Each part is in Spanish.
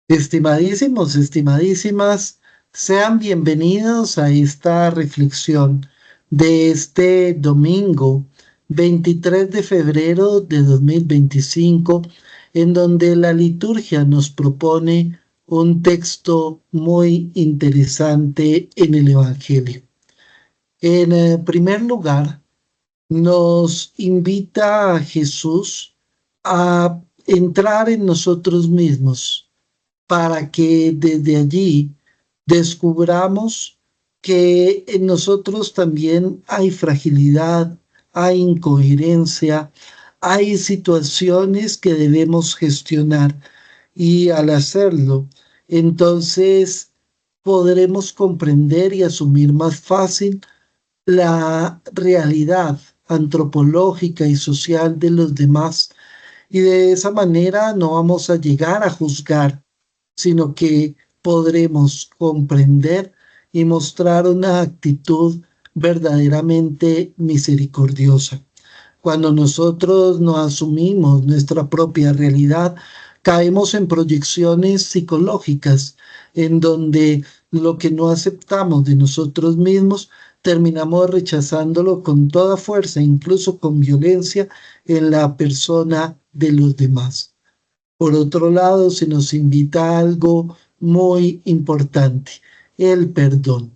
Estimadísimos, estimadísimas, sean bienvenidos a esta reflexión de este domingo 23 de febrero de 2025, en donde la liturgia nos propone un texto muy interesante en el Evangelio. En primer lugar, nos invita a Jesús a entrar en nosotros mismos para que desde allí descubramos que en nosotros también hay fragilidad, hay incoherencia, hay situaciones que debemos gestionar y al hacerlo, entonces podremos comprender y asumir más fácil la realidad antropológica y social de los demás, y de esa manera no vamos a llegar a juzgar, sino que podremos comprender y mostrar una actitud verdaderamente misericordiosa. Cuando nosotros no asumimos nuestra propia realidad, caemos en proyecciones psicológicas en donde lo que no aceptamos de nosotros mismos terminamos rechazándolo con toda fuerza, incluso con violencia en la persona de los demás. Por otro lado, se nos invita a algo muy importante, el perdón.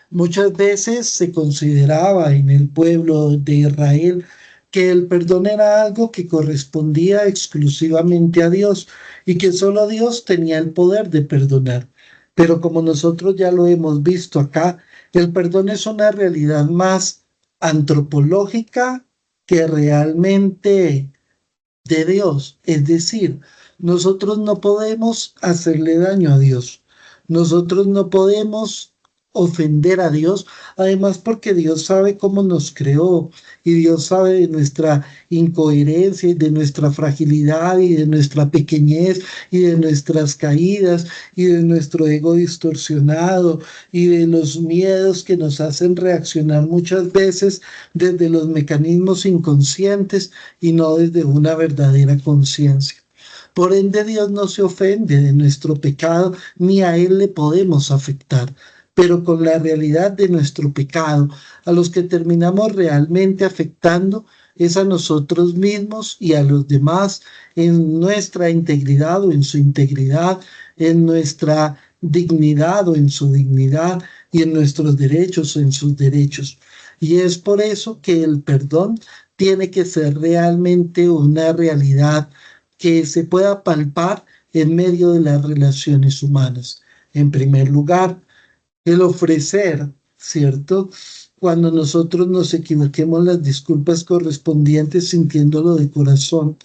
Muchas veces se consideraba en el pueblo de Israel que el perdón era algo que correspondía exclusivamente a Dios y que solo Dios tenía el poder de perdonar. Pero como nosotros ya lo hemos visto acá, el perdón es una realidad más antropológica que realmente de Dios. Es decir, nosotros no podemos hacerle daño a Dios. Nosotros no podemos ofender a Dios, además porque Dios sabe cómo nos creó y Dios sabe de nuestra incoherencia y de nuestra fragilidad y de nuestra pequeñez y de nuestras caídas y de nuestro ego distorsionado y de los miedos que nos hacen reaccionar muchas veces desde los mecanismos inconscientes y no desde una verdadera conciencia. Por ende, Dios no se ofende de nuestro pecado, ni a Él le podemos afectar. Pero con la realidad de nuestro pecado, a los que terminamos realmente afectando es a nosotros mismos y a los demás en nuestra integridad o en su integridad, en nuestra dignidad o en su dignidad y en nuestros derechos o en sus derechos. Y es por eso que el perdón tiene que ser realmente una realidad que se pueda palpar en medio de las relaciones humanas. En primer lugar, el ofrecer, ¿cierto? Cuando nosotros nos equivoquemos, las disculpas correspondientes sintiéndolo de corazón.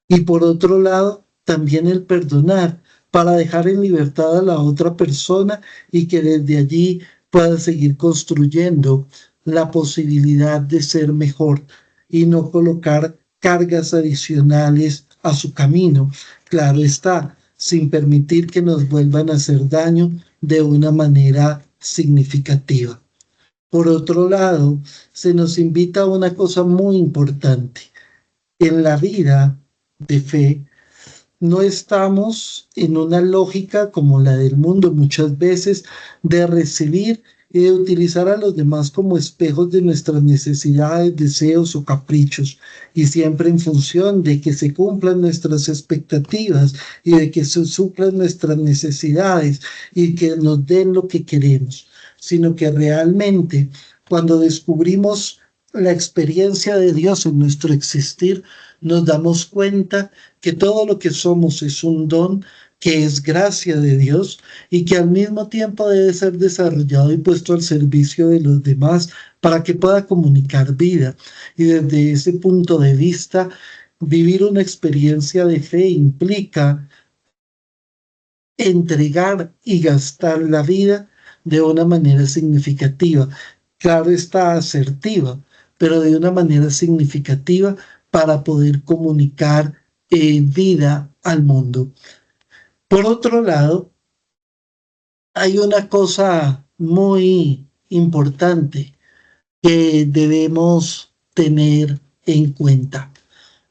Y por otro lado, también el perdonar para dejar en libertad a la otra persona y que desde allí pueda seguir construyendo la posibilidad de ser mejor y no colocar cargas adicionales a su camino. Claro está, sin permitir que nos vuelvan a hacer daño de una manera significativa. Por otro lado, se nos invita a una cosa muy importante. En la vida de fe, no estamos en una lógica como la del mundo muchas veces de recibir y de utilizar a los demás como espejos de nuestras necesidades, deseos o caprichos, y siempre en función de que se cumplan nuestras expectativas y de que se suplan nuestras necesidades y que nos den lo que queremos, sino que realmente cuando descubrimos la experiencia de Dios en nuestro existir, nos damos cuenta que todo lo que somos es un don, que es gracia de Dios y que al mismo tiempo debe ser desarrollado y puesto al servicio de los demás para que pueda comunicar vida. Y desde ese punto de vista, vivir una experiencia de fe implica entregar y gastar la vida de una manera significativa. Claro está, asertiva, pero de una manera significativa para poder comunicar vida al mundo. Por otro lado, hay una cosa muy importante que debemos tener en cuenta.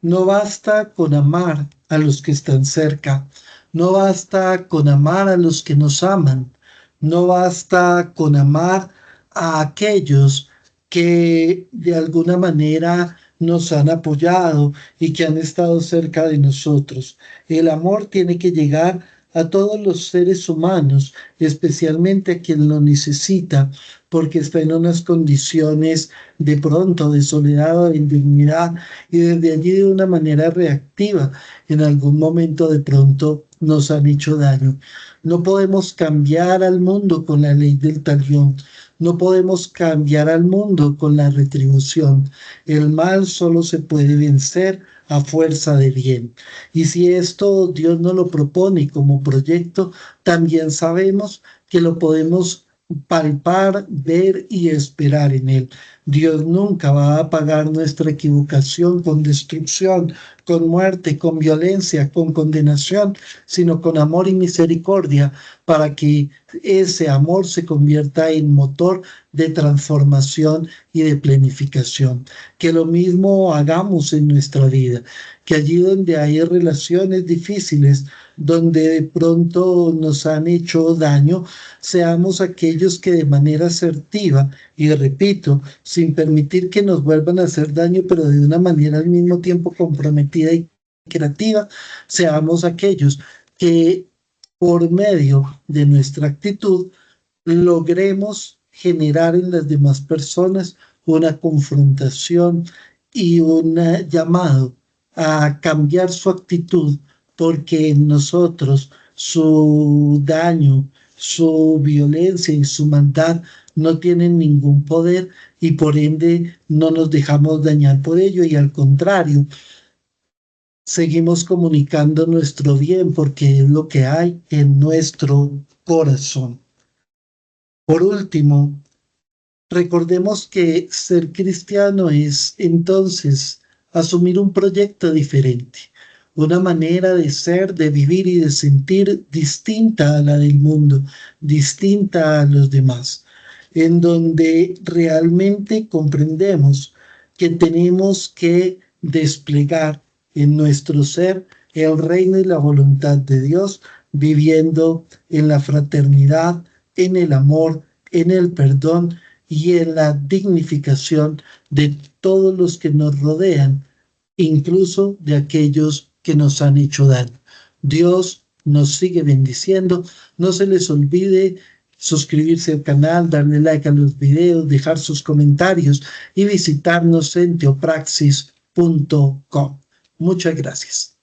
No basta con amar a los que están cerca, No basta con amar a los que nos aman, no basta con amar a aquellos que de alguna manera nos han apoyado y que han estado cerca de nosotros. El amor tiene que llegar a todos los seres humanos, especialmente a quien lo necesita, porque está en unas condiciones de pronto de soledad o de indignidad y desde allí de una manera reactiva en algún momento de pronto nos han hecho daño. No podemos cambiar al mundo con la ley del talión. No podemos cambiar al mundo con la retribución. El mal solo se puede vencer a fuerza de bien. Y si esto Dios nos lo propone como proyecto, también sabemos que lo podemos palpar, ver y esperar en Él. Dios nunca va a pagar nuestra equivocación con destrucción, con muerte, con violencia, con condenación, sino con amor y misericordia, para que ese amor se convierta en motor de transformación y de planificación. Que lo mismo hagamos en nuestra vida, que allí donde hay relaciones difíciles, donde de pronto nos han hecho daño, seamos aquellos que de manera asertiva, y repito, sin permitir que nos vuelvan a hacer daño, pero de una manera al mismo tiempo comprometida y creativa, seamos aquellos que por medio de nuestra actitud logremos generar en las demás personas una confrontación y un llamado a cambiar su actitud, porque en nosotros su daño, su violencia y su maldad no tienen ningún poder y por ende no nos dejamos dañar por ello y al contrario, seguimos comunicando nuestro bien porque es lo que hay en nuestro corazón. Por último, recordemos que ser cristiano es entonces asumir un proyecto diferente, una manera de ser, de vivir y de sentir distinta a la del mundo, distinta a los demás, en donde realmente comprendemos que tenemos que desplegar en nuestro ser el reino y la voluntad de Dios, viviendo en la fraternidad, en el amor, en el perdón y en la dignificación de todos los que nos rodean, incluso de aquellos que nos han hecho daño. Dios nos sigue bendiciendo. No se les olvide suscribirse al canal, darle like a los videos, dejar sus comentarios y visitarnos en teopraxis.com. Muchas gracias.